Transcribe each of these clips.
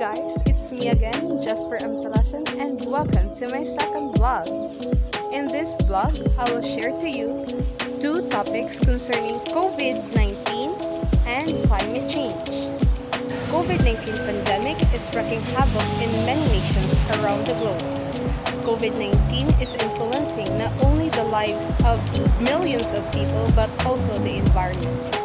guys, it's me again, Jasper Amtalasan, and welcome to my second vlog. In this vlog, I will share to you two topics concerning COVID-19 and climate change. COVID-19 pandemic is wreaking havoc in many nations around the globe. COVID-19 is influencing not only the lives of millions of people but also the environment.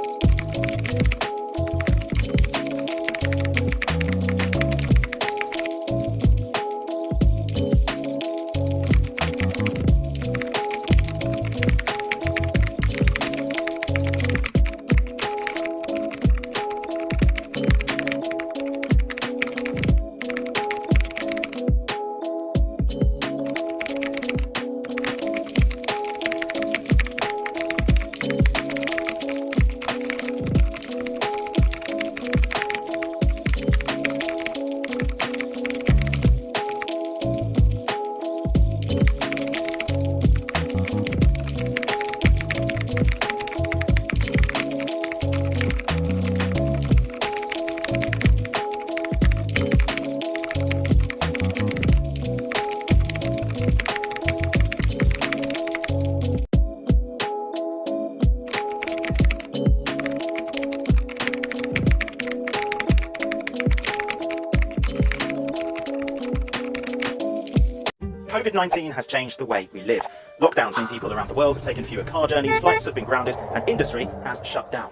COVID-19 has changed the way we live. Lockdowns mean people around the world have taken fewer car journeys, flights have been grounded, and industry has shut down.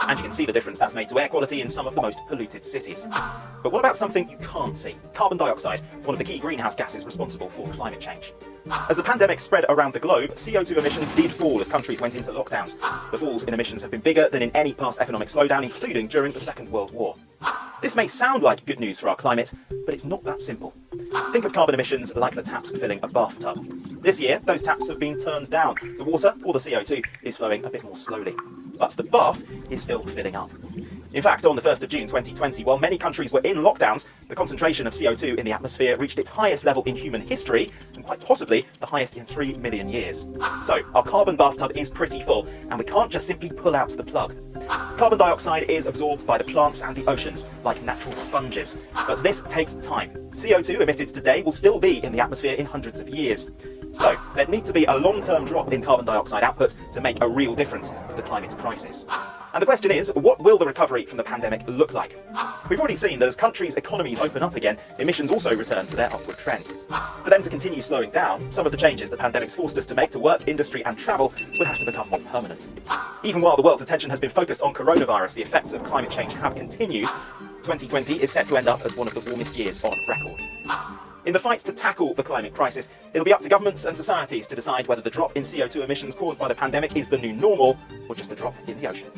And you can see the difference that's made to air quality in some of the most polluted cities. But what about something you can't see? Carbon dioxide, one of the key greenhouse gases responsible for climate change. As the pandemic spread around the globe, CO2 emissions did fall as countries went into lockdowns. The falls in emissions have been bigger than in any past economic slowdown, including during the Second World War. This may sound like good news for our climate, but it's not that simple. Think of carbon emissions like the taps filling a bathtub. This year, those taps have been turned down. The water, or the CO2, is flowing a bit more slowly. But the bath is still filling up. In fact, on the 1st of June 2020, while many countries were in lockdowns, the concentration of CO2 in the atmosphere reached its highest level in human history, and quite possibly the highest in 3 million years. So, our carbon bathtub is pretty full, and we can't just simply pull out the plug. Carbon dioxide is absorbed by the plants and the oceans, like natural sponges. But this takes time. CO2 emitted today will still be in the atmosphere in hundreds of years. So, there needs to be a long-term drop in carbon dioxide output to make a real difference to the climate crisis. And the question is, what will the recovery from the pandemic look like? We've already seen that as countries' economies open up again, emissions also return to their upward trend. For them to continue slowing down, some of the changes the pandemic's forced us to make to work, industry and travel would have to become more permanent. Even while the world's attention has been focused on coronavirus, the effects of climate change have continued. 2020 is set to end up as one of the warmest years on record. In the fight to tackle the climate crisis, it'll be up to governments and societies to decide whether the drop in CO2 emissions caused by the pandemic is the new normal or just a drop in the ocean.